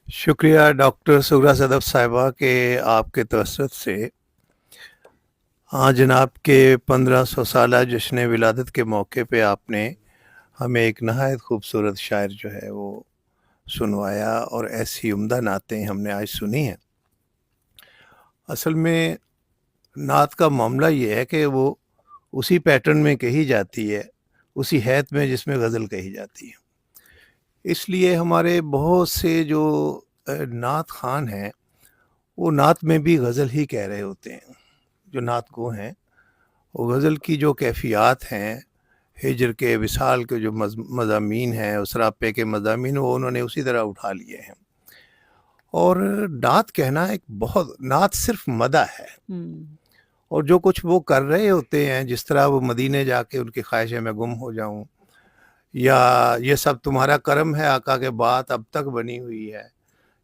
शुक्रिया डॉक्टर सुगरा सदफ साहिबा के आपके तवसत से आज जनाब के 1500 साला जश्न विलादत के मौके पे आपने हमें एक नहायत खूबसूरत शायर जो है वो सुनवाया और ऐसी उम्दा नातें हमने आज सुनी हैं। असल में नात का मामला ये है कि वो उसी पैटर्न में कही जाती है, उसी हैत में जिसमें गज़ल कही जाती है। इसलिए हमारे बहुत से जो नात खान हैं वो नात में भी गज़ल ही कह रहे होते हैं। जो नात गो हैं वो गज़ल की जो कैफियत हैं, हिजर के विसाल के जो मज़ामीन हैं, उसरापे के मज़ामीन, वो उन्होंने उसी तरह उठा लिए हैं। और नात कहना एक बहुत, नात सिर्फ मदा है और जो कुछ वो कर रहे होते हैं, जिस तरह वो मदीने जाके उनकी ख्वाहिश है मैं गुम हो जाऊं, या ये सब तुम्हारा करम है आका के बात अब तक बनी हुई है,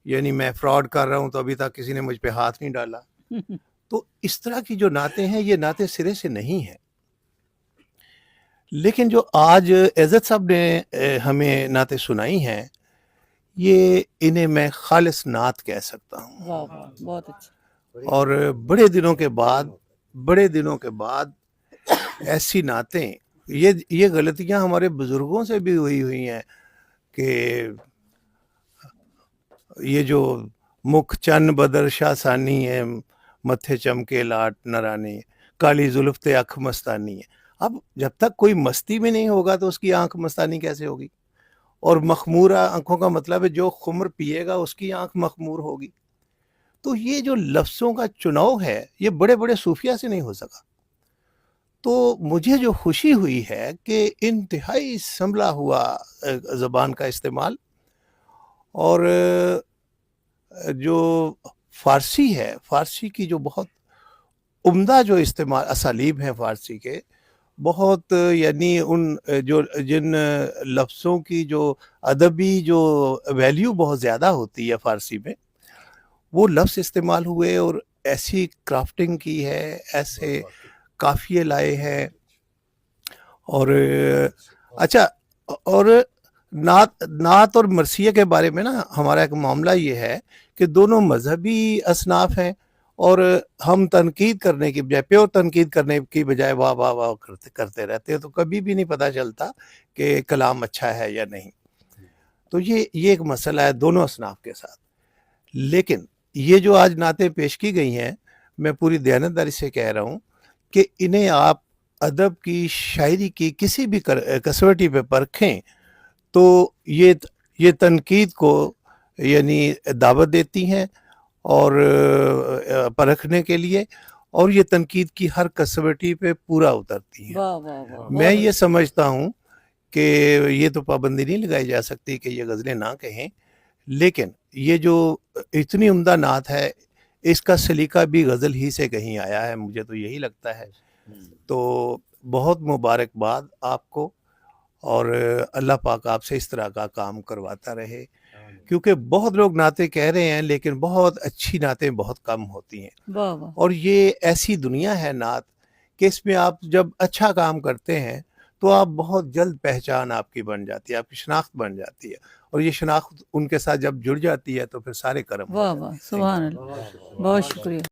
यानी मैं फ्रॉड कर रहा हूं तो अभी तक किसी ने मुझ पे हाथ नहीं डाला। तो इस तरह की जो नाते हैं ये नाते सिरे से नहीं है। लेकिन जो आज इज़्ज़त साहब ने हमें नाते सुनाई हैं, ये इन्हें मैं खालिस नात कह सकता हूँ। वाह वाह, बहुत अच्छा। और बड़े दिनों के बाद ऐसी नातें, ये गलतियां हमारे बुजुर्गों से भी हुई हैं कि ये जो मुख चन बदर शासानी है, मत्थे चमके लाट नरानी, काली जुल्फ अख मस्तानी है। अब जब तक कोई मस्ती में नहीं होगा तो उसकी आंख मस्तानी कैसे होगी? और मखमूरा आंखों का मतलब है जो खुम्र पिएगा उसकी आंख मखमूर होगी। तो ये जो लफ्ज़ों का चुनाव है ये बड़े बड़े सूफिया से नहीं हो सका। तो मुझे जो खुशी हुई है कि इंतहाई संभला हुआ ज़बान का इस्तेमाल, और जो फ़ारसी है, फ़ारसी की जो बहुत उम्दा जो इस्तेमाल असालीब हैं फ़ारसी के, बहुत, यानी उन जो जिन लफ्ज़ों की जो अदबी जो वैल्यू बहुत ज़्यादा होती है फ़ारसी में, वो लफ्ज़ इस्तेमाल हुए और ऐसी क्राफ्टिंग की है, ऐसे काफ़िए लाए हैं। और अच्छा, और नात और मरसिया के बारे में ना हमारा एक मामला ये है कि दोनों मजहबी असनाफ हैं और हम तनकीद करने की बजाय, प्योर तनकीद करने की बजाय वाह वाह वाह करते रहते हैं, तो कभी भी नहीं पता चलता कि कलाम अच्छा है या नहीं। तो ये एक मसला है दोनों असनाफ के साथ। लेकिन ये जो आज नातें पेश की गई हैं, मैं पूरी दयानतदारी से कह रहा हूँ कि इन्हें आप अदब की, शायरी की किसी भी कसवटी पे परखें तो ये तनकीद को यानी दावत देती हैं और परखने के लिए, और ये तनकीद की हर कसवटी पे पूरा उतरती हैं। वाह वाह वाह, मैं ये समझता हूँ कि ये तो पाबंदी नहीं लगाई जा सकती कि ये गज़लें ना कहें, लेकिन ये जो इतनी उम्दा नात है इसका सलीका भी गज़ल ही से कहीं आया है, मुझे तो यही लगता है। तो बहुत मुबारकबाद आपको, और अल्लाह पाक आपसे इस तरह का काम करवाता रहे, क्योंकि बहुत लोग नाते कह रहे हैं लेकिन बहुत अच्छी नातें बहुत कम होती हैं। वाह वाह, और ये ऐसी दुनिया है नात कि इसमें आप जब अच्छा काम करते हैं तो आप बहुत जल्द पहचान आपकी बन जाती है, आपकी शनाख्त बन जाती है, और ये शनाख्त उनके साथ जब जुड़ जाती है तो फिर सारे कर्म हो वाह जाते वाह, हैं। सुभान अल्लाह, बहुत शुक्रिया।